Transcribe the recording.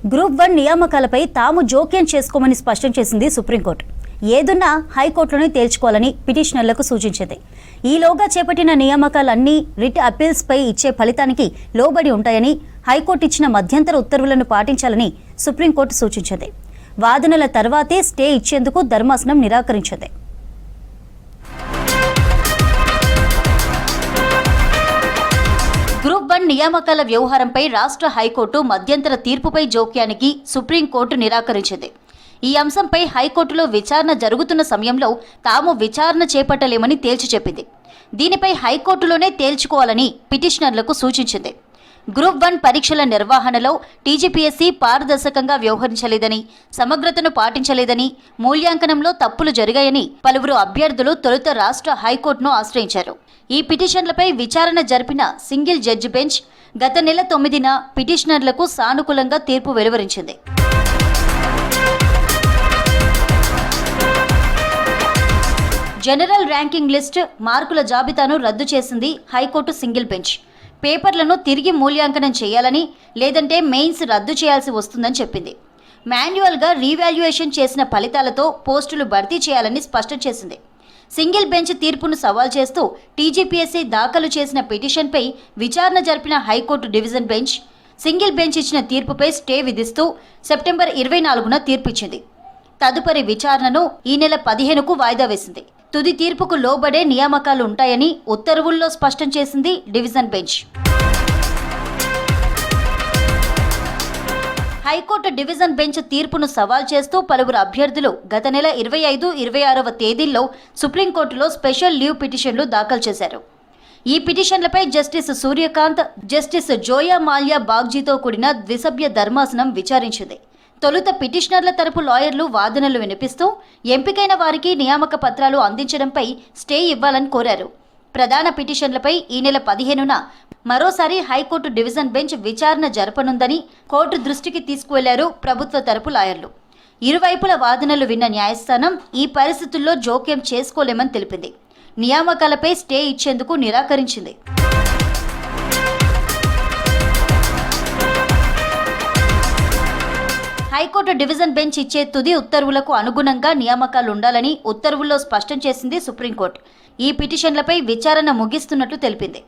Group 1 నియామకాలపై తాము జోక్యం చేసుకోమని స్పష్టం చేసింది సుప్రీంకోర్టు. ఏదున్నా హైకోర్టులోనే తేల్చుకోవాలని పిటిషనర్లకు సూచించింది. ఈలోగా చేపట్టిన నియామకాలన్నీ రిట్ అపీల్స్ పై ఇచ్చే ఫలితానికి లోబడి ఉంటాయని, హైకోర్టు ఇచ్చిన మధ్యంతర ఉత్తర్వులను పాటించాలని సుప్రీంకోర్టు సూచించింది. వాదనల తర్వాతే స్టే ఇచ్చేందుకు ధర్మాసనం నిరాకరించింది. గ్రూప్ 1 నియామకాల వ్యవహారంపై రాష్ట్ర హైకోర్టు మధ్యంతర తీర్పుపై జోక్యానికి సుప్రీంకోర్టు నిరాకరించింది. ఈ అంశంపై హైకోర్టులో విచారణ జరుగుతున్న సమయంలో తాము విచారణ చేపట్టలేమని తేల్చి చెప్పింది. దీనిపై హైకోర్టులోనే తేల్చుకోవాలని పిటిషనర్లకు సూచించింది. గ్రూప్ 1 పరీక్షల నిర్వహణలో టీజీపీఎస్సీ పారదర్శకంగా వ్యవహరించలేదని, సమగ్రతను పాటించలేదని, మూల్యాంకనంలో తప్పులు జరిగాయని పలువురు అభ్యర్థులు తొలుత రాష్ట్ర హైకోర్టును ఆశ్రయించారు. ఈ పిటిషన్లపై విచారణ జరిపిన సింగిల్ జడ్జి బెంచ్ గత నెల 9న పిటిషనర్లకు సానుకూలంగా తీర్పు వెలువరించింది. జనరల్ ర్యాంకింగ్ లిస్ట్ మార్కుల జాబితాను రద్దు చేసింది హైకోర్టు సింగిల్ బెంచ్. పేపర్లను తిరిగి మూల్యాంకనం చేయాలని, లేదంటే మెయిన్స్ రద్దు చేయాల్సి వస్తుందని చెప్పింది. మాన్యువల్గా రీవాల్యుయేషన్ చేసిన ఫలితాలతో పోస్టులు భర్తీ చేయాలని స్పష్టం చేసింది. సింగిల్ బెంచ్ తీర్పును సవాల్ చేస్తూ టీజీపీఎస్సీ దాఖలు చేసిన పిటిషన్పై విచారణ జరిపిన high court division bench single bench ఇచ్చిన తీర్పుపై స్టే విధిస్తూ సెప్టెంబర్ 24న తీర్పిచ్చింది. తదుపరి విచారణను ఈ నెల 15కు వాయిదా వేసింది. తుది తీర్పుకు లోబడే నియామకాలు ఉంటాయని ఉత్తర్వుల్లో స్పష్టం చేసింది division bench. High court division bench తీర్పును సవాల్ చేస్తూ పలువురు అభ్యర్థులు గత నెల 25, 26వ తేదీల్లో సుప్రీంకోర్టులో స్పెషల్ లీవ్ పిటిషన్లు దాఖలు చేశారు. ఈ పిటిషన్లపై జస్టిస్ సూర్యకాంత్, జస్టిస్ జోయా మాల్యా బాగ్జీతో కూడిన ద్విసభ్య ధర్మాసనం విచారించింది. తొలుత పిటిషనర్ల తరపు లాయర్లు వాదనలు వినిపిస్తూ ఎంపికైన వారికి నియామక పత్రాలు అందించడంపై స్టే ఇవ్వాలని కోరారు. ప్రధాన పిటిషన్లపై ఈ నెల 15న మరోసారి హైకోర్టు డివిజన్ బెంచ్ విచారణ జరపనుందని కోర్టు దృష్టికి తీసుకువెళ్లారు ప్రభుత్వ తరపు లాయర్లు. ఇరువైపుల వాదనలు విన్న న్యాయస్థానం ఈ పరిస్థితుల్లో జోక్యం చేసుకోలేమని తెలిపింది. నియామకాలపై స్టే ఇచ్చేందుకు నిరాకరించింది. హైకోర్టు డివిజన్ బెంచ్ ఇచ్చే తుది ఉత్తర్వులకు అనుగుణంగా నియామకాలు ఉండాలని ఉత్తర్వుల్లో స్పష్టం చేసింది సుప్రీంకోర్టు. ఈ పిటిషన్లపై విచారణ ముగిస్తున్నట్లు తెలిపింది.